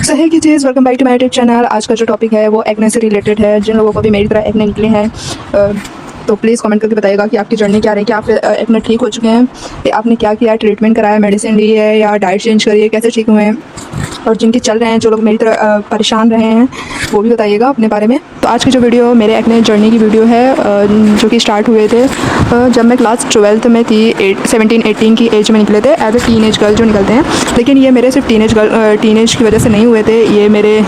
सो है की चीज़, welcome back to my YouTube channel. आज का जो टॉपिक है वो एक्ने से रिलेटेड है। जिन लोगों को भी मेरी तरह एक्ने निकले हैं तो प्लीज़ कमेंट करके बताइएगा कि आपकी जर्नी क्या रही, कि आप एक्ने ठीक हो चुके हैं, या आपने क्या किया, ट्रीटमेंट कराया, मेडिसिन ली है या डाइट चेंज करी है, कैसे ठीक हुए हैं। और जिनके चल रहे हैं, जो लोग मेरी तरह परेशान रहे हैं, वो भी बताइएगा अपने बारे में। तो आज की जो वीडियो मेरे एक्ने जर्नी की वीडियो है, जो कि स्टार्ट हुए थे जब मैं क्लास 12th में थी। 17-18 की एज में निकले थे, एज ए टीनेज गर्ल जो निकलते हैं। लेकिन ये मेरे सिर्फ टीनेज की वजह से नहीं हुए थे, ये मेरे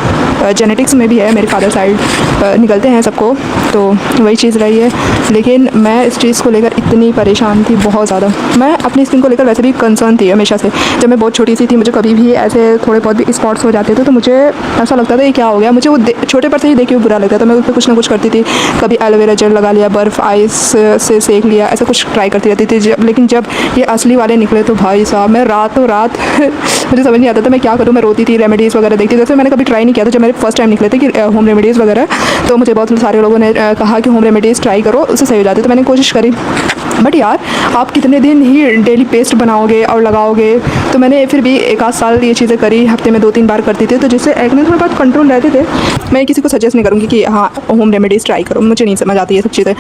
जेनेटिक्स में भी है, मेरे फादर साइड निकलते हैं सबको, तो वही चीज़ रही है। लेकिन मैं इस चीज़ को लेकर इतनी परेशान थी, बहुत ज़्यादा। मैं अपनी स्किन को लेकर वैसे भी कंसर्न थी हमेशा से। जब मैं बहुत छोटी सी थी, मुझे कभी भी ऐसे थोड़े बहुत भी स्पॉट्स हो जाते थे तो मुझे ऐसा लगता था ये क्या हो गया। मुझे वो छोटे पर से ही देख के बुरा लगता था। मैं उस पर कुछ ना कुछ करती थी, कभी एलोवेरा जेल लगा लिया, बर्फ़ आइस से सेक लिया, ऐसा कुछ ट्राई करती रहती थी। लेकिन जब ये असली वाले निकले तो भाई साहब, मैं रातों रात मुझे समझ नहीं आता था मैं क्या करूँ। मैं रोती थी, रेमेडीज़ वगैरह देखती थी। जैसे मैंने कभी ट्राई नहीं किया था जब मेरे फर्स्ट टाइम निकले थे कि होम रेमेडीज़ वगैरह, तो मुझे बहुत सारे लोगों ने कहा कि होम रेमेडीज़ ट्राई करो, उससे सही हो जाती है। तो मैंने कोशिश करी, बट यार आप कितने दिन ही डेली पेस्ट बनाओगे और लगाओगे। तो मैंने फिर भी 1 आध साल ये चीज़ें करी, हफ्ते में 2-3 बार करती थी, तो जिससे एक्ने थोड़ा बहुत कंट्रोल रहते थे। मैं किसी को सजेस्ट नहीं करूँगी कि हाँ होम रेमेडीज़ ट्राई करो, मुझे नहीं समझ आती ये सब चीज़ें।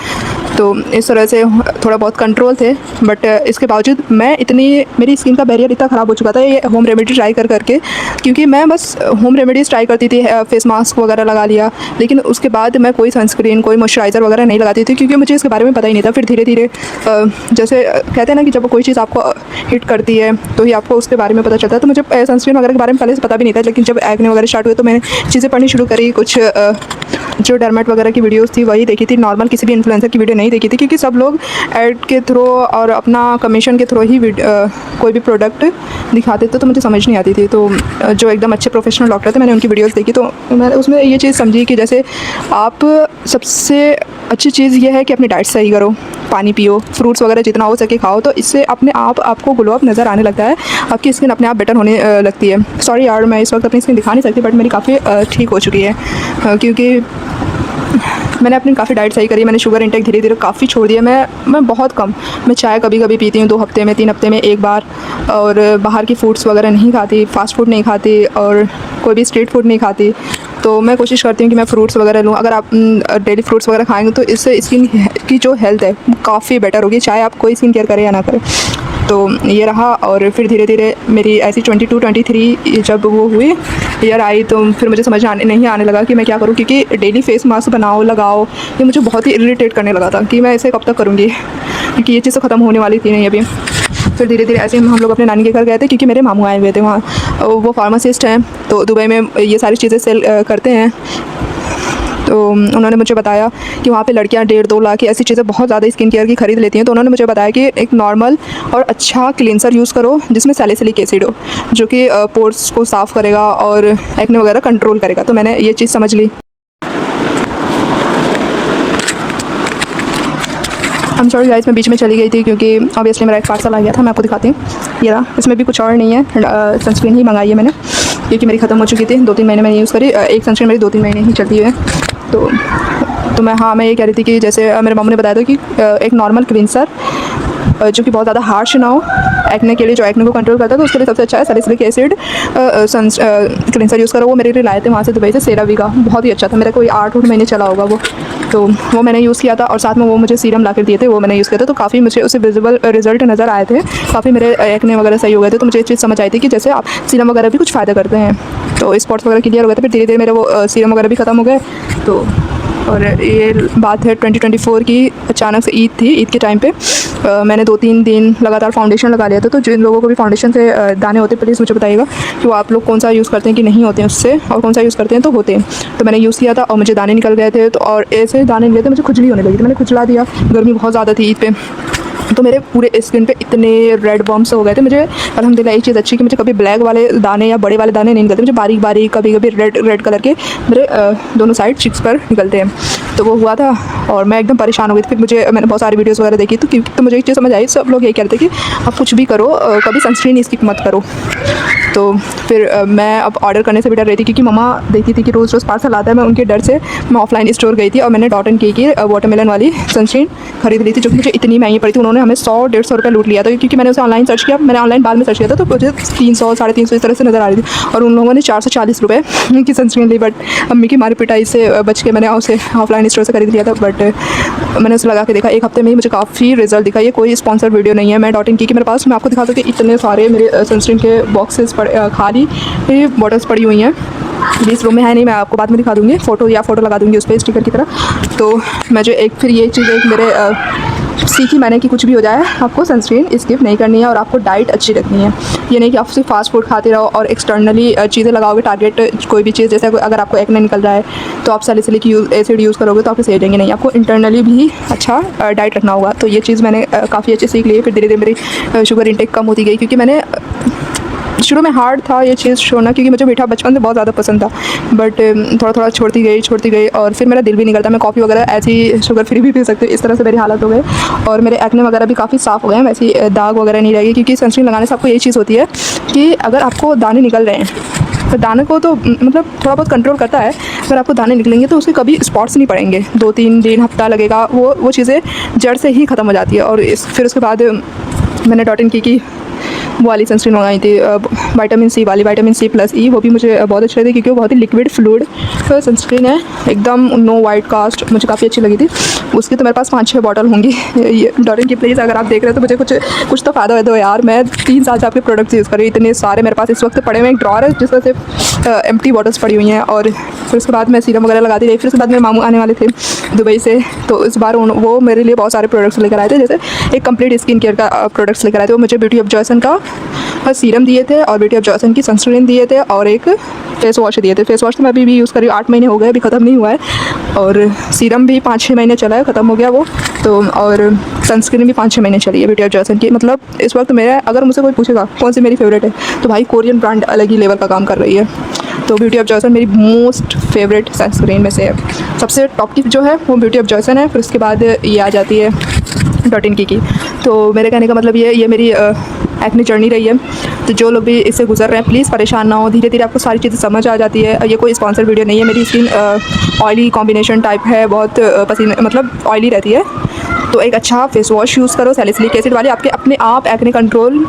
तो इस तरह से थोड़ा बहुत कंट्रोल थे, बट इसके बावजूद मेरी स्किन का बैरियर इतना ख़राब हो चुका था ये होम रेमेडी ट्राई करके, क्योंकि मैं बस होम रेमेडीज़ ट्राई करती थी, फेस मास्क वगैरह लगा लिया, लेकिन उसके बाद मैं कोई सनस्क्रीन, कोई मॉइस्चराइज़र वगैरह नहीं लगाती थी, क्योंकि मुझे इसके बारे में पता ही नहीं था। फिर धीरे धीरे जैसे कहते हैं ना कि जब कोई चीज़ आपको हिट करती है तो ही आपको उसके बारे में पता चलता है। तो मुझे सनस्क्रीन वगैरह के बारे में पहले से पता भी नहीं था, लेकिन जब एक्ने वगैरह स्टार्ट हुए तो मैंने चीज़ें पढ़नी शुरू करी। कुछ जो डर्मेट वगैरह की वीडियोस थी वही देखी थी, नॉर्मल किसी भी इन्फ्लुएंसर की वीडियो नहीं देखी थी, क्योंकि सब लोग ऐड के थ्रू और अपना कमीशन के थ्रू ही कोई भी प्रोडक्ट दिखाते थे, तो मुझे समझ नहीं आती थी। तो जो एकदम अच्छे प्रोफेशनल डॉक्टर थे, मैंने उनकी वीडियोस देखी, तो मैंने उसमें ये चीज़ समझी कि जैसे आप सबसे अच्छी चीज़ ये है कि अपनी डाइट सही करो, पानी पियो, फ्रूट्स वगैरह जितना हो सके खाओ, तो इससे अपने आप आपको ग्लो अप नज़र आने लगता है, आपकी स्किन अपने आप बेटर होने लगती है। सॉरी यार, मैं इस वक्त अपनी स्किन दिखा नहीं सकती, बट मेरी काफ़ी ठीक हो चुकी है, क्योंकि मैंने अपनी काफ़ी डाइट सही करी। मैंने शुगर इंटेक धीरे धीरे काफ़ी छोड़ दिया। मैं बहुत कम, मैं चाय कभी कभी पीती हूँ 2 हफ्ते में, 3 हफ्ते में 1 बार, और बाहर की फूड्स वगैरह नहीं खाती, फास्ट फूड नहीं खाती, और कोई भी स्ट्रीट फूड नहीं खाती। तो मैं कोशिश करती हूँ कि मैं फ्रूट्स वगैरह लूँ। अगर आप डेली फ्रूट्स वगैरह खाएंगे तो इससे स्किन की जो हेल्थ है काफ़ी बेटर होगी, चाहे आप कोई स्किन केयर करें या ना करें। तो ये रहा, और फिर धीरे धीरे मेरी ऐसी 22-23 जब वो हुई ईयर आई, तो फिर मुझे समझ नहीं आने लगा कि मैं क्या करूँ, क्योंकि डेली फेस मास्क बनाओ लगाओ, ये मुझे बहुत ही इरिटेट करने लगा था कि मैं इसे कब तक करूँगी, क्योंकि ये चीज़ तो ख़त्म होने वाली थी नहीं अभी। फिर धीरे धीरे ऐसे हम लोग अपने नानी के घर गए थे, क्योंकि मेरे मामू आए हुए थे वहाँ, वो फार्मासिस्ट हैं, तो दुबई में ये सारी चीज़ें सेल करते हैं। तो उन्होंने मुझे बताया कि वहाँ पे लड़कियाँ 1.5-2 लाख की ऐसी चीज़ें बहुत ज़्यादा स्किन केयर की खरीद लेती हैं। तो उन्होंने मुझे बताया कि एक नॉर्मल और अच्छा क्लींसर यूज़ करो जिसमें सैलिसिलिक एसिड हो, जो कि पोर्स को साफ़ करेगा और एक्ने वगैरह कंट्रोल करेगा। तो मैंने ये चीज़ समझ ली। हम सॉरी गाइस, मैं बीच में चली गई थी, क्योंकि ऑब्वियसली मेरा एक पार्सल आ गया था। मैं आपको दिखाती हूँ, ये रहा। इसमें भी कुछ और नहीं है, सनस्क्रीन ही मंगाई है मैंने, क्योंकि मेरी ख़त्म हो चुकी थी। 2-3 महीने मैंने यूज़ करी, एक सनस्क्रीन मेरी 2-3 महीने ही चलती है। तो मैं ये कह रही थी कि जैसे मेरे मामू ने बताया था कि एक नॉर्मल क्लींसर जो कि बहुत ज़्यादा हार्श ना हो एक्ने के लिए, जो एक्ने को कंट्रोल करता है, तो उसके लिए सबसे अच्छा है सैलिसिलिक एसिड क्लींसर यूज़ करो। वो मेरे लिए लाए थे वहाँ से दुबई से, सेरावी का, बहुत ही अच्छा था। मेरा कोई 8 महीने चला होगा वो, तो वो मैंने यूज़ किया था, और साथ में वो मुझे सीरम ला कर दिए थे, वो मैंने यूज़ किया था। तो काफ़ी मुझे उससे विजिबल रिजल्ट नज़र आए थे, काफ़ी मेरे एक्ने वगैरह सही हो गए थे। तो मुझे ये चीज़ समझ आई थी कि जैसे आप सीरम वगैरह भी कुछ फ़ायदा करते हैं, तो स्पॉट्स वगैरह क्लियर हो गए थे। फिर धीरे धीरे मेरे वो सीरम वगैरह भी ख़त्म हो गए। तो और ये बात है 2024 की, अचानक से ईद थी। ईद के टाइम पे मैंने 2-3 दिन लगातार फाउंडेशन लगा लिया था। तो जिन लोगों को भी फाउंडेशन से दाने होते हैं, प्लीज़ मुझे बताइएगा कि वो आप लोग कौन सा यूज़ करते हैं कि नहीं होते हैं उससे, और कौन सा यूज़ करते हैं तो होते हैं। तो मैंने यूज़ किया था और मुझे दाने निकल गए थे। तो और ऐसे दाने निकले थे, मुझे खुजली होने लगी थी, मैंने खुजला दिया। गर्मी बहुत ज़्यादा थी ईद पे, तो मेरे पूरे स्किन पे इतने रेड बम्प्स हो गए थे। मुझे अल्हम्दुलिल्लाह एक चीज़ अच्छी कि मुझे कभी ब्लैक वाले दाने या बड़े वाले दाने नहीं निकलते, मुझे बारीक बारीक कभी कभी रेड कलर के मेरे दोनों साइड चिक्स पर निकलते हैं। तो वो हुआ था, और मैं एकदम परेशान हो गई थी। फिर मैंने बहुत सारी वीडियोस वगैरह देखी, तो मुझे एक चीज़ समझ आई, सब लोग ये कहते हैं कि आप कुछ भी करो, कभी सनस्क्रीन स्किप मत करो। तो फिर मैं अब ऑर्डर करने से भी डर रही थी, क्योंकि मम्मा देखती थी कि रोज़ पार्सल आता है। मैं उनके डर से मैं ऑफलाइन स्टोर गई थी, और मैंने डॉट एंड की वाटरमेलन वाली सनस्क्रीन खरीद ली थी, जो कि मुझे इतनी महंगी पड़ी थी। उन्होंने उसने हमें 100-150 रुपये लूट लिया था, क्योंकि मैंने उसे ऑनलाइन सर्च किया, मैंने ऑनलाइन बाद में सर्च किया था, तो मुझे 300 350 इस तरह से नज़र आ रही थी, और उन लोगों ने 440 रुपये की सनस्क्रीन ली। बट अम्मी की मारी पिटाई से बच के मैंने उसे ऑफलाइन स्टोर से खरीद लिया था। बट मैंने उसे लगा के देखा, 1 हफ्ते में ही मुझे काफ़ी रिजल्ट दिखा। ये कोई स्पॉन्सर वीडियो नहीं है, मैं डॉट इन की मेरे पास, मैं आपको दिखा दूँ कि इतने सारे मेरे सनस्क्रीन के बॉक्सेस खाली बॉटल्स पड़ी हुई हैं। इस रूम में है नहीं, मैं आपको बाद में दिखा दूँगी, फ़ोटो लगा दूँगी उस पर स्टिकर की तरह। तो मैं जो फिर ये चीज़ एक मेरे सीखी मैंने कि कुछ भी हो जाए, आपको सनस्क्रीन स्किप नहीं करनी है और आपको डाइट अच्छी रखनी है। ये नहीं कि आप सिर्फ फास्ट फूड खाते रहो और एक्सटर्नली चीज़ें लगाओगे, टारगेट कोई भी चीज़, जैसे अगर आपको एक्ने निकल रहा है तो आप सैलिसिलिक एसिड यूज़ करोगे तो आपके सही हो जाएंगे, नहीं, आपको इंटरनली भी अच्छा डाइट रखना होगा। तो ये चीज़ मैंने काफ़ी अच्छी सीख ली है। फिर धीरे धीरे मेरी शुगर इंटेक कम होती गई, क्योंकि मैंने शुरू में हार्ड था ये चीज़ छोड़ना, क्योंकि मुझे मीठा बचपन से बहुत ज़्यादा पसंद था। बट थोड़ा थोड़ा छोड़ती गई, और फिर मेरा दिल भी नहीं करता, मैं कॉफ़ी वगैरह ऐसी शुगर फ्री भी पी सकती हूँ। इस तरह से मेरी हालत हो गई, और मेरे एक्ने वगैरह भी काफ़ी साफ़ हो गए हैं, वैसी दाग वगैरह नहीं रहेगी। क्योंकि सनस्क्रीन लगाने से आपको यही चीज़ होती है कि अगर आपको दाने निकल रहे हैं, तो दाने को तो मतलब थोड़ा बहुत कंट्रोल करता है। अगर आपको दाने निकलेंगे तो उसके कभी स्पॉट्स नहीं पड़ेंगे, 2-3 दिन, हफ्ता लगेगा, वो चीज़ें जड़ से ही ख़त्म हो जाती है। और फिर उसके बाद मैंने डॉट इन की वो वाली सनस्क्रीन मंगाई थी, विटामिन सी वाली, विटामिन सी प्लस ई, वो भी मुझे बहुत अच्छी लगी, क्योंकि वो बहुत ही लिक्विड फ्लूइड सनस्क्रीन है, एकदम नो वाइट कास्ट, मुझे काफ़ी अच्छी लगी थी। उसकी तो मेरे पास 5-6 बॉटल होंगी। ये डॉट इन की प्लीज़ अगर आप देख रहे हो तो मुझे कुछ तो फ़ायदा है दो यार। मैं 3 साल से आपके प्रोडक्ट्स यूज़ कर रही हूँ, इतने सारे मेरे पास इस वक्त पड़े हुए हैं। एक ड्रॉर है जिसमें सिर्फ एम्प्टी बॉटल्स पड़ी हुई हैं। और फिर उसके बाद मैं सीरम वगैरह लगाती रही। फिर उसके बाद मेरे मामू आने वाले थे दुबई से, तो इस बार वो मेरे लिए बहुत सारे प्रोडक्ट्स लेकर आए थे। जैसे एक कंप्लीट स्किन केयर का प्रोडक्ट्स लेकर आए थे। वो मुझे ब्यूटी ऑफ जॉयसन का सीरम दिए थे, और ब्यूटी ऑफ जॉयसन की सनस्क्रीन दिए थे, और एक फेस वॉश दिए थे। फेस वॉश तो मैं अभी भी यूज़ कर रही हूँ, 8 महीने हो गए, अभी ख़त्म नहीं हुआ है। और सीरम भी 5-6 महीने चला है, ख़त्म हो गया वो तो। और सनस्क्रीन भी 5-6 महीने चली है ब्यूटी ऑफ जॉयसन की। मतलब इस वक्त मेरा, अगर मुझसे कोई पूछेगा कौन सी मेरी फेवरेट है, तो भाई कोरियन ब्रांड अलग ही लेवल का काम कर रही है। तो ब्यूटी ऑफ जॉयसन मेरी मोस्ट फेवरेट सनस्क्रीन में से है। सबसे टॉप की जो है वो ब्यूटी ऑफ जॉयसन है। फिर उसके बाद ये आ जाती है डॉट इन की। तो मेरे कहने का मतलब ये मेरी एक्ने जर्नी रही है। तो जो लोग भी इससे गुजर रहे हैं प्लीज़ परेशान ना हो, धीरे धीरे आपको सारी चीज़ें समझ आ जाती है। ये कोई स्पॉन्सर वीडियो नहीं है। मेरी स्किन ऑयली कॉम्बिनेशन टाइप है, बहुत पसीने मतलब ऑयली रहती है। तो एक अच्छा फेस वॉश यूज़ करो सैलिसिलिक एसिड वाले, आपके अपने आप एक्ने कंट्रोल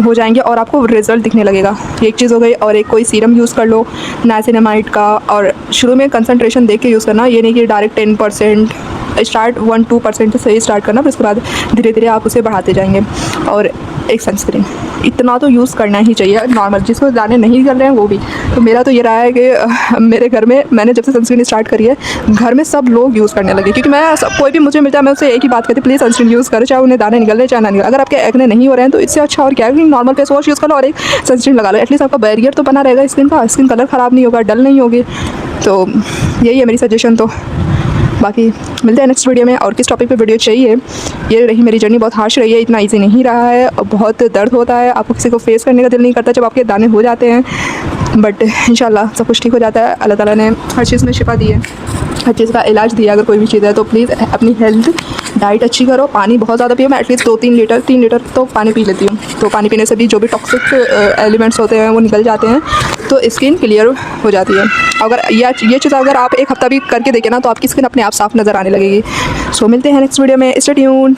हो जाएंगे और आपको रिजल्ट दिखने लगेगा। एक चीज़ हो गई। और एक कोई सीरम यूज़ कर लो नाइसिनामाइड का, और शुरू में कंसंट्रेशन देख के यूज़ करना, ये नहीं कि डायरेक्ट 10%, स्टार्ट 1-2% से सही स्टार्ट करना, फिर उसके बाद धीरे धीरे आप उसे बढ़ाते जाएंगे। और एक सनस्क्रीन इतना तो यूज़ करना ही चाहिए नॉर्मल, जिसको दाने नहीं कर रहे हैं वो भी। तो मेरा तो ये रहा है कि मेरे घर में मैंने जब से सनस्क्रीन स्टार्ट करी है, घर में सब लोग यूज़ करने लगे। क्योंकि कोई भी मुझे मिलता है मैं उससे एक ही बात कहती, प्लीज़ सनस्क्रीन यूज़ करो, चाहे उन्हें दाने निकल रहे चाहे ना निकले। अगर आपके एक्ने नहीं हो रहे हैं तो इससे अच्छा और क्या है, नॉर्मल फेस वॉश यूज़ कर लो और एक सनस्क्रीन लगा लो, एटलीस्ट आपका बैरियर तो बना रहेगा स्किन का, स्किन कलर ख़राब नहीं होगा, डल नहीं होगी। तो यही है मेरी सजेशन। तो बाकी मिलते हैं नेक्स्ट वीडियो में। और किस टॉपिक पे वीडियो चाहिए, ये रही मेरी जर्नी। बहुत हार्श रही है, इतना इजी नहीं रहा है, बहुत दर्द होता है, आपको किसी को फेस करने का दिल नहीं करता जब आपके दाने हो जाते हैं। बट इंशाल्लाह सब कुछ ठीक हो जाता है। अल्लाह ताला ने हर चीज़ में शिफा दी है, हर चीज़ का इलाज दिया। अगर कोई भी चीज़ है तो प्लीज़ अपनी हेल्थ डाइट अच्छी करो, पानी बहुत ज़्यादा पियो। मैं एटलीस्ट 3 लीटर तो पानी पी लेती हूँ। तो पानी पीने से भी जो भी टॉक्सिक एलिमेंट्स होते हैं वो निकल जाते हैं, तो स्किन क्लियर हो जाती है। अगर ये चीज़ अगर आप एक हफ्ता भी करके देखें ना, तो आपकी स्किन अपने आप साफ नज़र आने लगेगी। सो मिलते हैं नेक्स्ट वीडियो में, स्टे ट्यून्ड,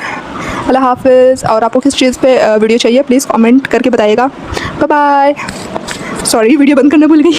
अल्लाह हाफिज़। और आपको किस चीज़ पे वीडियो चाहिए प्लीज़ कमेंट करके बताइएगा। Bye bye. सॉरी वीडियो बंद करना भूल गई।